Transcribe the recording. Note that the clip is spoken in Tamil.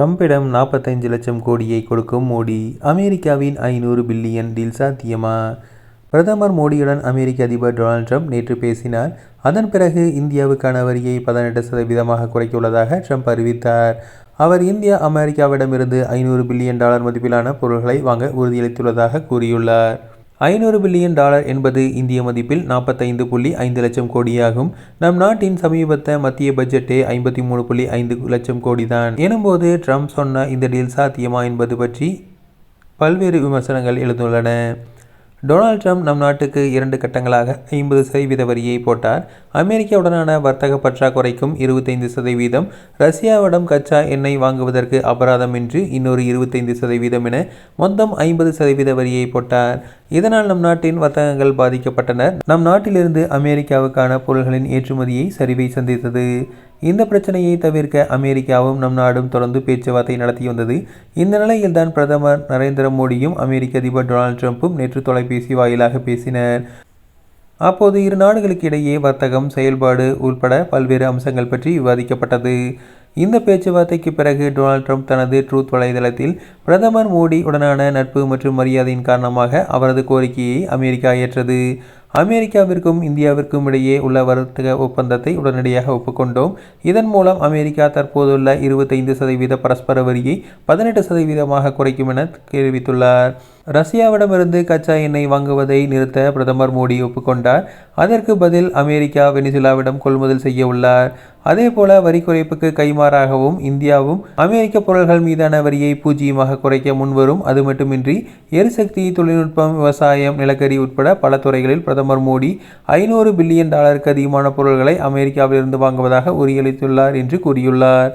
ட்ரம்பிடம் 45 லட்சம் கோடியை கொடுக்கும் மோடி. அமெரிக்காவின் 500 பில்லியன் டீல் சாத்தியமா? பிரதமர் மோடியுடன் அமெரிக்க அதிபர் டொனால்ட் ட்ரம்ப் நேற்று பேசினார். அதன் பிறகு இந்தியாவுக்கான வரியை 18% குறைக்க உள்ளதாக ட்ரம்ப் அறிவித்தார். அவர் இந்தியா அமெரிக்காவிடமிருந்து $500 பில்லியன் மதிப்பிலான பொருட்களை வாங்க உறுதியளித்துள்ளதாக கூறியுள்ளார். $500 பில்லியன் என்பது இந்திய மதிப்பில் 45.5 லட்சம் கோடியாகும். நம் நாட்டின் சமீபத்த மத்திய பட்ஜெட்டே 53.5 லட்சம் கோடி தான். எனும்போது ட்ரம்ப் சொன்ன இந்த டீல் சாத்தியமா என்பது பற்றி பல்வேறு விமர்சனங்கள் எழுந்துள்ளன. டொனால்ட் ட்ரம்ப் நம் நாட்டுக்கு 2 கட்டங்களாக 50% வரியை போட்டார். அமெரிக்காவுடனான வர்த்தக பற்றாக்குறைக்கும் 25%, ரஷ்யாவிடம் கச்சா எண்ணெய் வாங்குவதற்கு அபராதம் என்று இன்னொரு 25% என மொத்தம் 50% வரியை போட்டார். இதனால் நம் நாட்டின் வர்த்தகங்கள் பாதிக்கப்பட்டனர். நம் நாட்டிலிருந்து அமெரிக்காவுக்கான பொருள்களின் ஏற்றுமதியை சரிவை சந்தித்தது. இந்த பிரச்சனையை தவிர்க்க அமெரிக்காவும் நம் நாடும் தொடர்ந்து பேச்சுவார்த்தை நடத்தி வந்தது. இந்த நிலையில்தான் பிரதமர் நரேந்திர மோடியும் அமெரிக்க அதிபர் டொனால்ட் ட்ரம்பும் நேற்று தொலைபேசி வாயிலாக பேசினர். அப்போது இரு நாடுகளுக்கு இடையே வர்த்தகம், செயல்பாடு உள்பட பல்வேறு அம்சங்கள் பற்றி விவாதிக்கப்பட்டது. இந்த பேச்சுவார்த்தைக்கு பிறகு டொனால்ட் ட்ரம்ப் தனது ட்ரூத் வலைதளத்தில் பிரதமர் மோடி உடனான நட்பு மற்றும் மரியாதையின் காரணமாக அவரது கோரிக்கையை அமெரிக்கா ஏற்றது. அமெரிக்காவிற்கும் இந்தியாவிற்கும் இடையே உள்ள வர்த்தக ஒப்பந்தத்தை உடனடியாக ஒப்புக்கொண்டோம். இதன் மூலம் அமெரிக்கா தற்போதுள்ள 25% பரஸ்பர வரியை 18% குறைக்கும் என தெரிவித்துள்ளார். ரஷ்யாவிடமிருந்து கச்சா எண்ணெய் வாங்குவதை நிறுத்த பிரதமர் மோடி ஒப்புக்கொண்டார். அதற்கு பதில் அமெரிக்கா வெனிசுலாவிடம் கொள்முதல் செய்ய உள்ளார். அதேபோல வரி குறைப்புக்கு கைமாறாகவும் இந்தியாவும் அமெரிக்க பொருட்கள் மீதான வரியை 0% குறைக்க முன்வரும். அது மட்டுமின்றி எரிசக்தி, தொழில்நுட்பம், விவசாயம், நிலக்கரி உட்பட பல துறைகளில் பிரதமர் மோடி $500 பில்லியன் அதிகமான பொருட்களை அமெரிக்காவிலிருந்து வாங்குவதாக உறுதியளித்துள்ளார் என்று கூறியுள்ளார்.